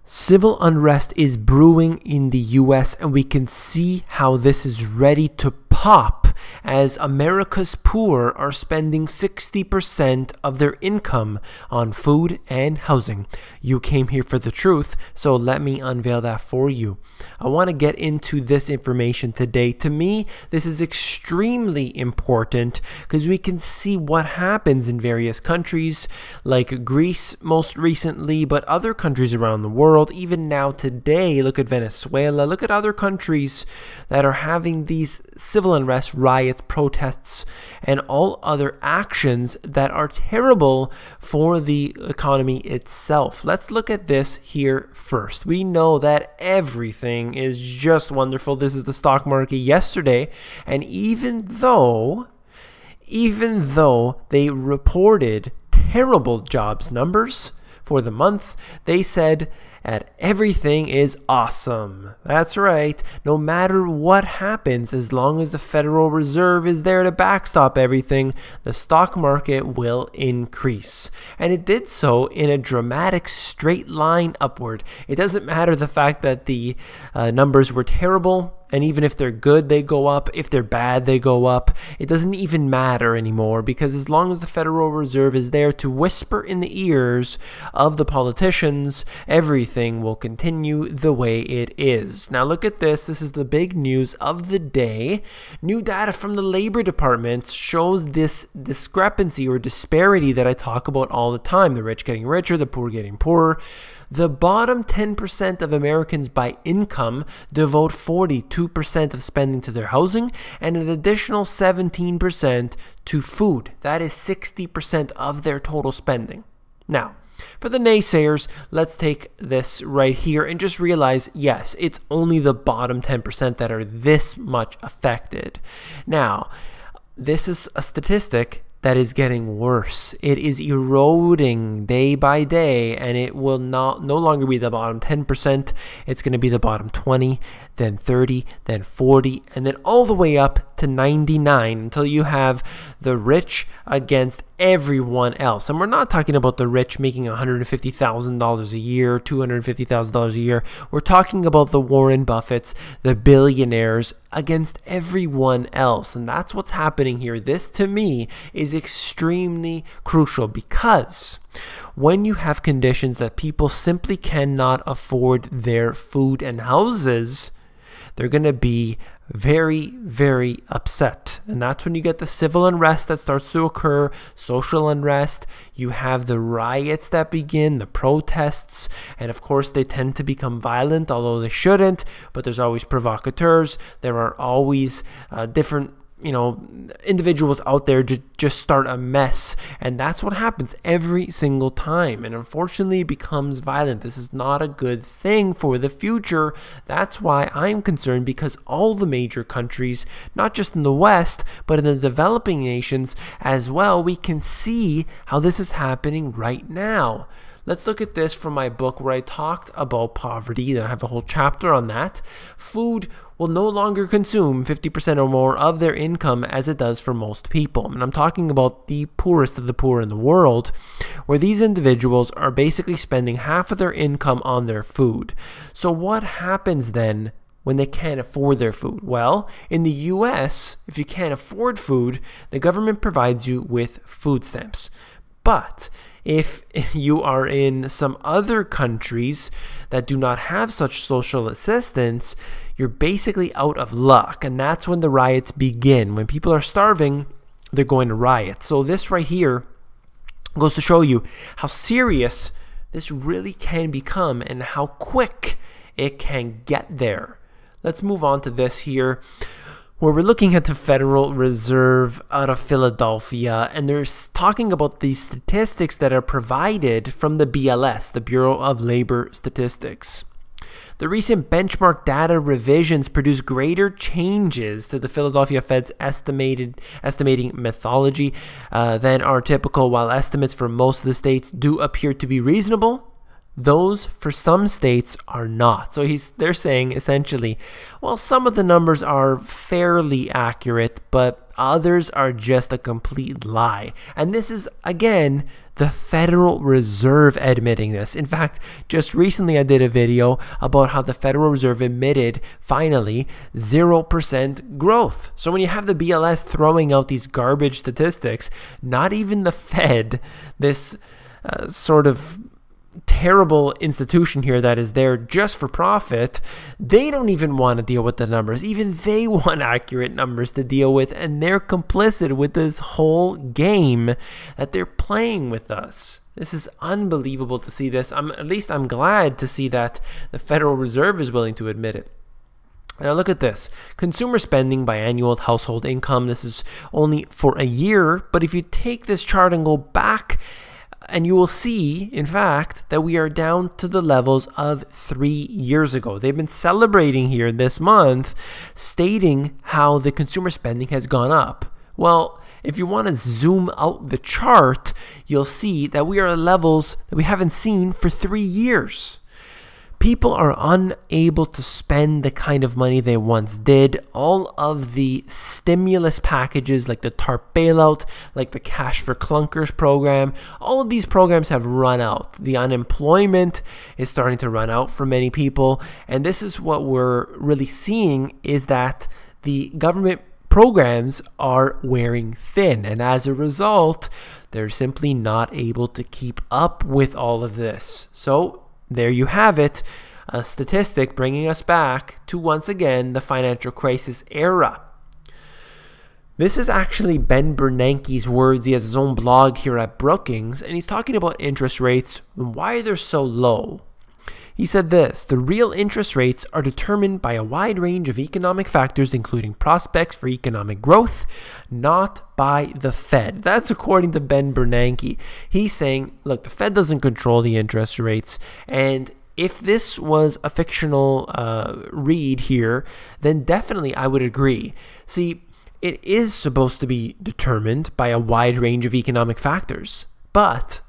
Civil unrest is brewing in the US, and we can see how this is ready to pop as America's poor are spending 60% of their income on food and housing. You came here for the truth, so let me unveil that for you. I want to get into this information today. To me, this is extremely important because we can see what happens in various countries like Greece most recently, but other countries around the world. Even now today, look at Venezuela, look at other countries that are having these civil unrest, riots, protests, and all other actions that are terrible for the economy itself. Let's look at this here first. We know that everything is just wonderful. This is the stock market yesterday, and even though they reported terrible jobs numbers for the month, they said that everything is awesome. That's right. No matter what happens, as long as the Federal Reserve is there to backstop everything, the stock market will increase. And it did so in a dramatic straight line upward. It doesn't matter the fact that the numbers were terrible. And even if they're good, they go up. If they're bad, they go up. It doesn't even matter anymore, because as long as the Federal Reserve is there to whisper in the ears of the politicians, everything will continue the way it is. Now look at this. This is the big news of the day. New data from the Labor Department shows this discrepancy or disparity that I talk about all the time. The rich getting richer, the poor getting poorer. The bottom 10% of Americans by income devote 42% of spending to their housing and an additional 17% to food. That is 60% of their total spending. Now, for the naysayers, let's take this right here and just realize, yes, it's only the bottom 10% that are this much affected. Now, this is a statistic that is getting worse. It is eroding day by day, and it will no longer be the bottom 10%. It's going to be the bottom 20, then 30, then 40, and then all the way up to 99 until you have the rich against everyone else. And we're not talking about the rich making $150,000 a year, $250,000 a year. We're talking about the Warren Buffetts, the billionaires against everyone else. And that's what's happening here. This, to me, is extremely crucial, because when you have conditions that people simply cannot afford their food and houses, they're going to be very, very upset. And that's when you get the civil unrest that starts to occur, social unrest. You have the riots that begin, the protests, and of course they tend to become violent, although they shouldn't. But there's always provocateurs. There are always different individuals out there to just start a mess, and that's what happens every single time, and unfortunately it becomes violent. This is not a good thing for the future. That's why I'm concerned, because all the major countries, not just in the West but in the developing nations as well, we can see how this is happening right now. Let's look at this from my book where I talked about poverty. I have a whole chapter on that. Food will no longer consume 50% or more of their income as it does for most people. And I'm talking about the poorest of the poor in the world, where these individuals are basically spending half of their income on their food. So what happens then when they can't afford their food? Well, in the US, if you can't afford food, the government provides you with food stamps. But if you are in some other countries that do not have such social assistance, you're basically out of luck. And that's when the riots begin. When people are starving, they're going to riot. So this right here goes to show you how serious this really can become and how quick it can get there. Let's move on to this here, where we're looking at the Federal Reserve out of Philadelphia, and they're talking about these statistics that are provided from the BLS, the Bureau of Labor Statistics. The recent benchmark data revisions produce greater changes to the Philadelphia Fed's estimating methodology than are typical. While estimates for most of the states do appear to be reasonable, those for some states are not. So they're saying essentially, well, some of the numbers are fairly accurate, but Others are just a complete lie. And this is, again, the Federal Reserve admitting this. In fact, just recently I did a video about how the Federal Reserve admitted, finally, 0% growth. So when you have the BLS throwing out these garbage statistics, not even the Fed, this sort of terrible institution here that is there just for profit, they don't even want to deal with the numbers. Even they want accurate numbers to deal with, and they're complicit with this whole game that they're playing with us. This is unbelievable to see this. At least I'm glad to see that the Federal Reserve is willing to admit it. Now look at this. Consumer spending by annual household income. This is only for a year, but if you take this chart and go back, and you will see, in fact, that we are down to the levels of 3 years ago. They've been celebrating here this month, stating how the consumer spending has gone up. Well, if you want to zoom out the chart, you'll see that we are at levels that we haven't seen for 3 years. People are unable to spend the kind of money they once did. All of the stimulus packages like the TARP bailout, like the Cash for Clunkers program, all of these programs have run out. The unemployment is starting to run out for many people. And this is what we're really seeing, is that the government programs are wearing thin. And as a result, they're simply not able to keep up with all of this. So there you have it, a statistic bringing us back to, once again, the financial crisis era. This is actually Ben Bernanke's words. He has his own blog here at Brookings, and he's talking about interest rates and why they're so low. He said this: the real interest rates are determined by a wide range of economic factors, including prospects for economic growth, not by the Fed. That's according to Ben Bernanke. He's saying, look, the Fed doesn't control the interest rates, and if this was a fictional read here, then definitely I would agree. See, it is supposed to be determined by a wide range of economic factors, but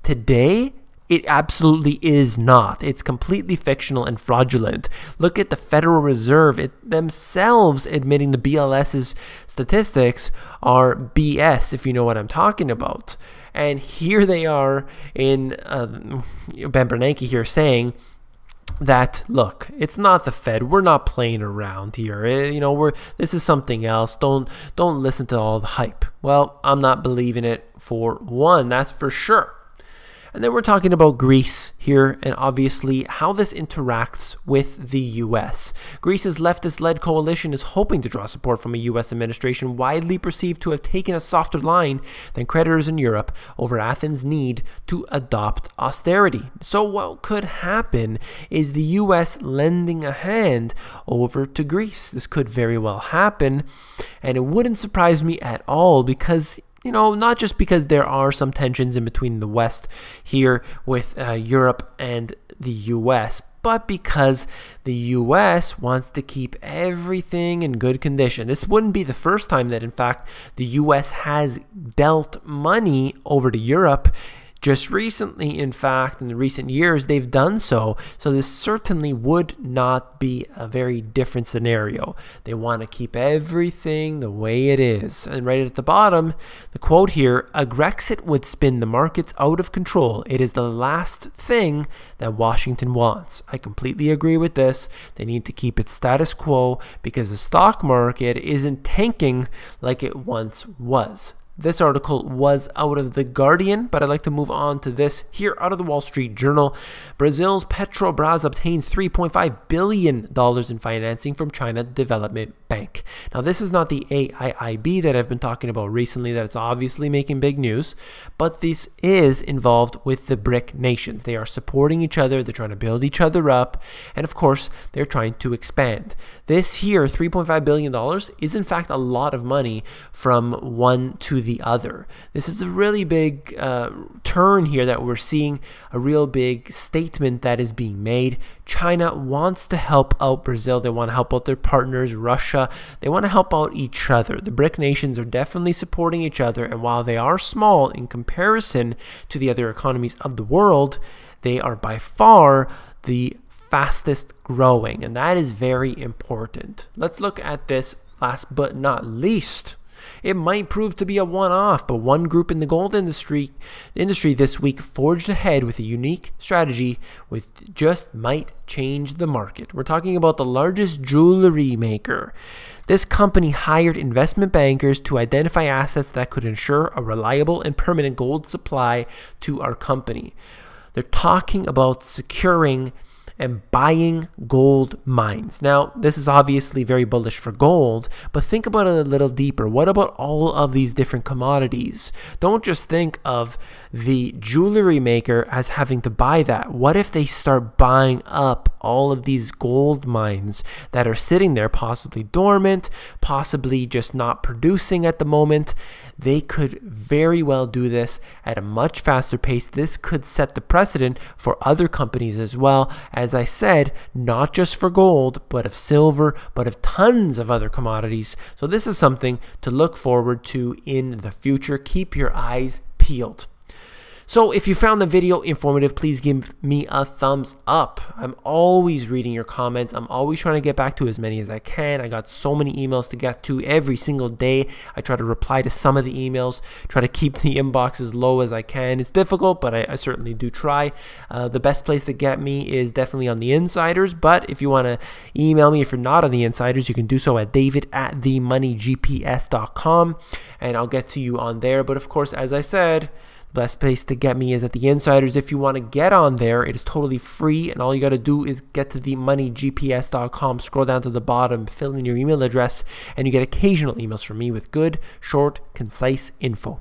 today, it absolutely is not. It's completely fictional and fraudulent. Look at the Federal Reserve themselves admitting the BLS's statistics are BS, if you know what I'm talking about. And here they are in Ben Bernanke here saying that, look, it's not the Fed. We're not playing around here. This is something else. Don't listen to all the hype. Well, I'm not believing it for one, that's for sure. And then we're talking about Greece here, and obviously how this interacts with the U.S. Greece's leftist-led coalition is hoping to draw support from a U.S. administration widely perceived to have taken a softer line than creditors in Europe over Athens' need to adopt austerity. So what could happen is the U.S. lending a hand over to Greece. This could very well happen, and it wouldn't surprise me at all because not just because there are some tensions in between the West here with Europe and the US, but because the US wants to keep everything in good condition. This wouldn't be the first time that, in fact, the US has dealt money over to Europe. Just recently, in fact, in the recent years, they've done so. So this certainly would not be a very different scenario. They want to keep everything the way it is. And right at the bottom, the quote here, a Grexit would spin the markets out of control. It is the last thing that Washington wants. I completely agree with this. They need to keep it status quo because the stock market isn't tanking like it once was. This article was out of The Guardian, but I'd like to move on to this here out of the Wall Street Journal. Brazil's Petrobras obtains $3.5 billion in financing from China Development Bank. Now, this is not the AIIB that I've been talking about recently that is obviously making big news, but this is involved with the BRIC nations. They are supporting each other, they're trying to build each other up, and of course, they're trying to expand. This here, $3.5 billion, is in fact a lot of money from one to the other. This is a really big turn here that we're seeing, a real big statement that is being made. China wants to help out Brazil. They want to help out their partners, Russia. They want to help out each other. The BRIC nations are definitely supporting each other, and while they are small in comparison to the other economies of the world, they are by far the fastest growing, and that is very important. Let's look at this last but not least. It might prove to be a one-off, but one group in the gold industry this week forged ahead with a unique strategy which just might change the market. We're talking about the largest jewelry maker. This company hired investment bankers to identify assets that could ensure a reliable and permanent gold supply to our company. They're talking about securing and buying gold mines. Now, this is obviously very bullish for gold, but think about it a little deeper. What about all of these different commodities? Don't just think of the jewelry maker as having to buy that. What if they start buying up all of these gold mines that are sitting there, possibly dormant, possibly just not producing at the moment? They could very well do this at a much faster pace. This could set the precedent for other companies as well. As I said, not just for gold, but of silver, but of tons of other commodities. So this is something to look forward to in the future. Keep your eyes peeled. So if you found the video informative, please give me a thumbs up. I'm always reading your comments. I'm always trying to get back to as many as I can. I got so many emails to get to every single day. I try to reply to some of the emails, try to keep the inbox as low as I can. It's difficult, but I certainly do try. The best place to get me is definitely on the Insiders, but if you want to email me, if you're not on the Insiders, you can do so at david@themoneygps.com, and I'll get to you on there. But of course, as I said, best place to get me is at the Insiders. If you want to get on there, it is totally free, and all you got to do is get to themoneygps.com, scroll down to the bottom, fill in your email address, and you get occasional emails from me with good, short, concise info.